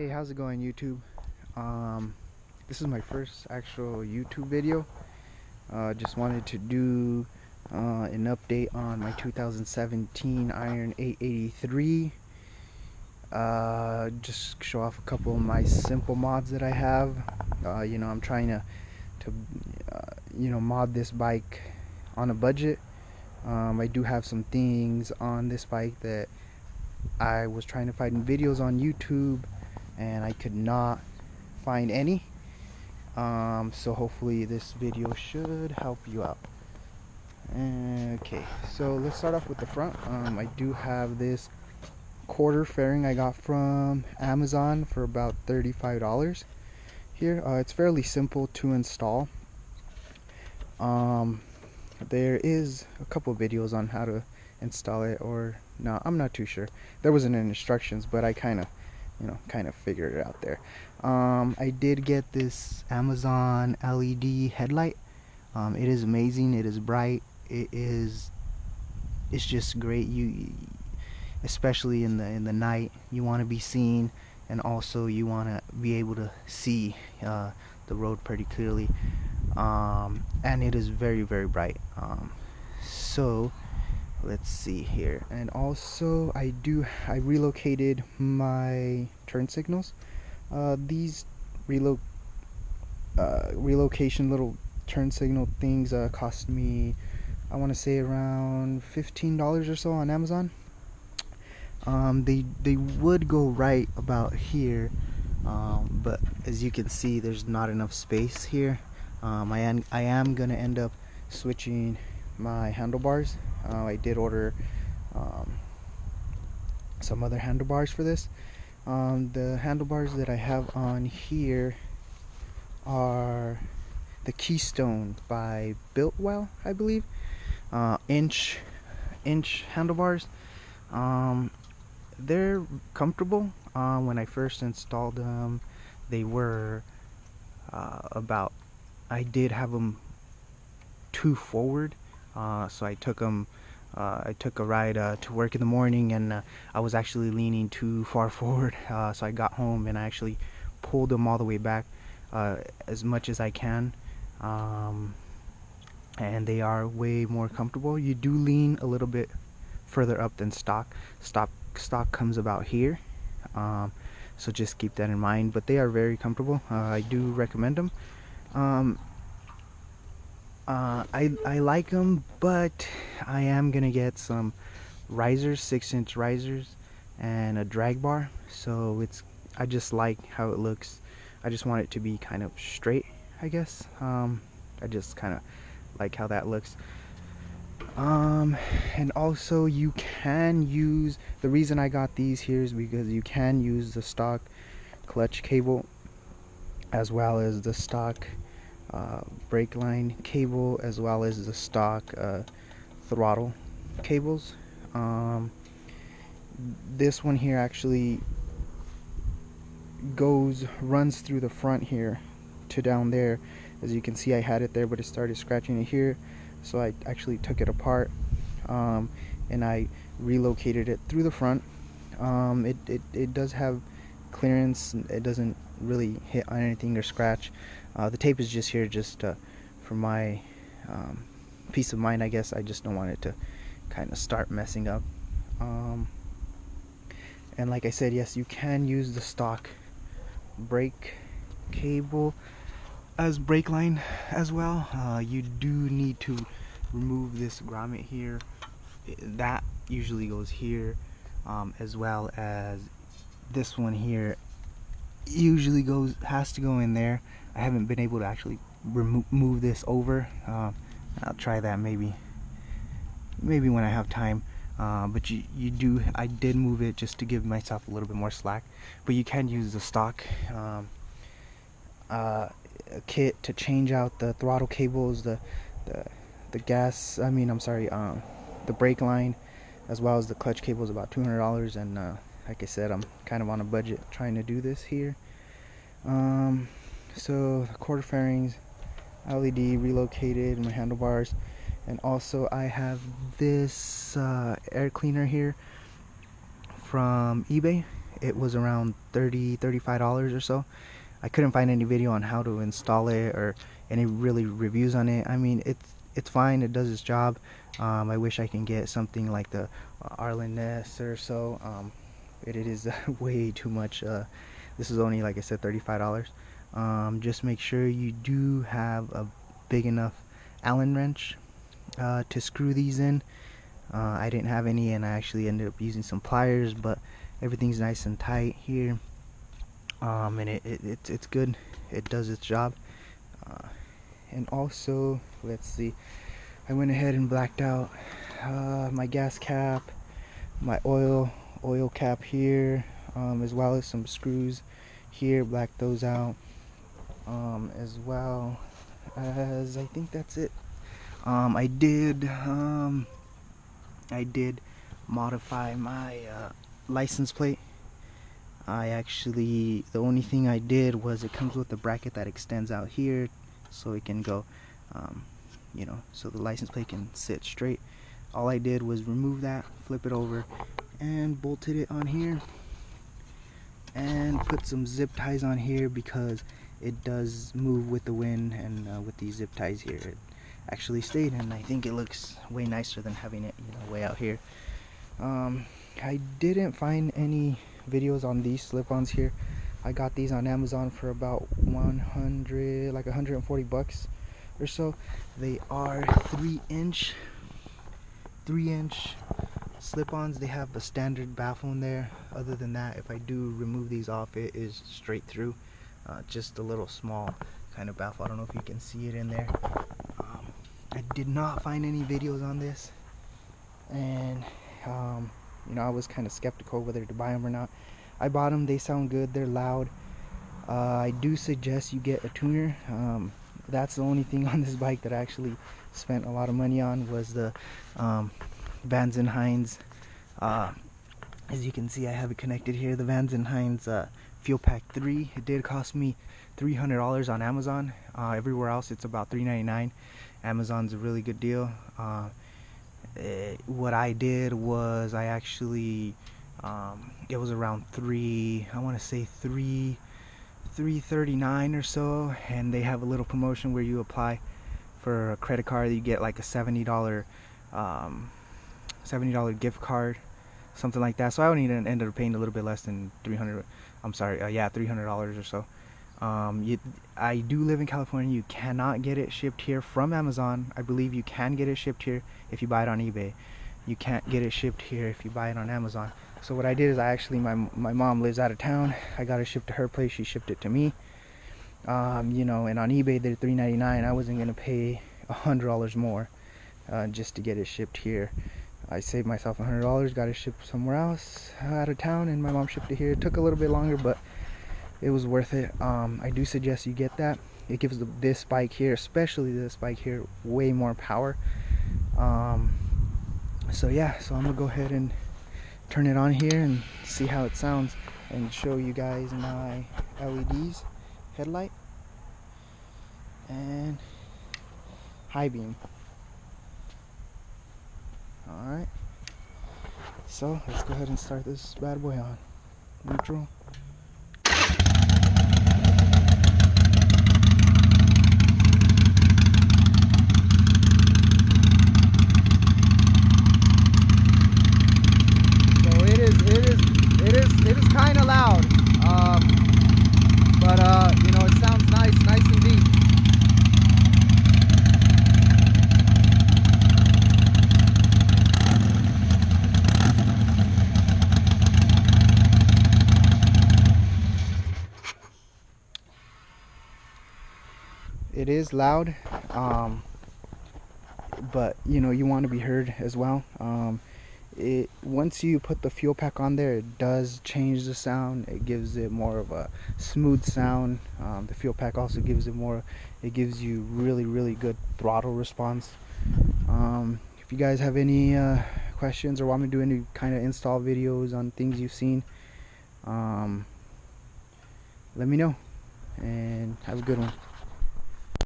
Hey, how's it going, YouTube? This is my first actual YouTube video. Just wanted to do an update on my 2017 Iron 883. Just show off a couple of my simple mods that I have. I'm trying to mod this bike on a budget. I do have some things on this bike that I was trying to find videos on YouTube and I could not find any. So hopefully this video should help you out. Okay, so let's start off with the front. I do have this quarter fairing I got from Amazon for about $35 here. It's fairly simple to install. There is a couple videos on how to install it, or no, I'm not too sure. There wasn't any instructions, but I kind of figured it out there. I did get this Amazon LED headlight. It is amazing. It is bright. It's just great. Especially in the night, you want to be seen, and also you want to be able to see the road pretty clearly. And it is very, very bright. So let's see here. And also I relocated my turn signals. These relocation little turn signal things cost me, I want to say, around $15 or so on Amazon. They would go right about here, but as you can see, there's not enough space here. I am gonna end up switching my handlebars. I did order some other handlebars for this. The handlebars that I have on here are the Keystone by Biltwell, I believe. Inch handlebars. They're comfortable. When I first installed them, they were I did have them too forward, so I took a ride to work in the morning, and I was actually leaning too far forward. So I got home and I actually pulled them all the way back as much as I can, and they are way more comfortable. You do lean a little bit further up than stock. Stock comes about here, so just keep that in mind. But they are very comfortable. I do recommend them. I like them, but I am gonna get some risers, 6-inch risers, and a drag bar. So I just like how it looks. I just want it to be kind of straight, I guess. I just kind of like how that looks. And also you can use, the reason I got these here is because you can use the stock clutch cable as well as the stock brake line cable, as well as the stock throttle cables. This one here actually runs through the front here to down there. As you can see, I had it there, but it started scratching it here, so I actually took it apart, and I relocated it through the front. It does have clearance. It doesn't really hit on anything or scratch. The tape is just here just for my peace of mind, I guess. I just don't want it to kind of start messing up. And like I said, yes, you can use the stock brake cable as brake line as well. You do need to remove this grommet here. That usually goes here, as well as this one here usually has to go in there. I haven't been able to actually move this over. I'll try that maybe when I have time. But I did move it just to give myself a little bit more slack. But you can use the stock kit to change out the throttle cables, the brake line, as well as the clutch cable is about $200. And like I said, I'm kind of on a budget trying to do this here. So the quarter fairings, LED relocated, my handlebars, and also I have this air cleaner here from eBay. it was around $35 or so. I couldn't find any video on how to install it or any really reviews on it. I mean, it's fine, it does its job. I wish I can get something like the Arlen Ness or so. It is way too much. This is only, like I said, $35. Just make sure you do have a big enough Allen wrench to screw these in. I didn't have any, and I actually ended up using some pliers, but everything's nice and tight here. And it's good. It does its job. And also, let's see, I went ahead and blacked out my gas cap, my oil cap here, as well as some screws here. Blacked those out, as well as, I think that's it. I did modify my license plate. The only thing I did was, it comes with a bracket that extends out here so it can go, so the license plate can sit straight. All I did was remove that, flip it over, and bolted it on here, and put some zip ties on here because it does move with the wind, and with these zip ties here it actually stayed, and I think it looks way nicer than having it way out here. I didn't find any videos on these slip-ons here. I got these on Amazon for about 140 bucks or so. They are 3-inch slip-ons. They have a standard baffle in there. Other than that, if I do remove these off, it is straight through. Just a little small kind of baffle. I don't know if you can see it in there. I did not find any videos on this, and I was kind of skeptical whether to buy them or not. I bought them. They sound good. They're loud. I do suggest you get a tuner. That's the only thing on this bike that I actually spent a lot of money on, was the Vans & Hines. As you can see, I have it connected here. The Vans & Hines Fuel Pack 3. It did cost me $300 on Amazon. Everywhere else it's about $3.99. Amazon's a really good deal. What I did was, I actually it was around $3.39 or so, and they have a little promotion where you apply for a credit card. You get like a $70 gift card, something like that. So I only ended up paying a little bit less than $300 or so. I do live in California. You cannot get it shipped here from Amazon. I believe you can get it shipped here if you buy it on eBay. You can't get it shipped here if you buy it on Amazon. So what I did is, my mom lives out of town. I got it shipped to her place. She shipped it to me. And on eBay they're $3.99. I wasn't gonna pay $100 more just to get it shipped here. I saved myself $100, got it shipped somewhere else out of town, and my mom shipped it here. It took a little bit longer, but it was worth it. I do suggest you get that. It gives this bike here, especially this bike here, way more power. So yeah, so I'm gonna go ahead and turn it on here and see how it sounds, and show you guys my LEDs, headlight, and high beam. Alright, so let's go ahead and start this bad boy on. Neutral. It is kind of loud, but it sounds nice and deep. It is loud, but you want to be heard as well. Once you put the fuel pack on there, it does change the sound. It gives it more of a smooth sound. The fuel pack also gives it more. It gives you really good throttle response. If you guys have any questions or want me to do any kind of install videos on things you've seen, let me know, and have a good one.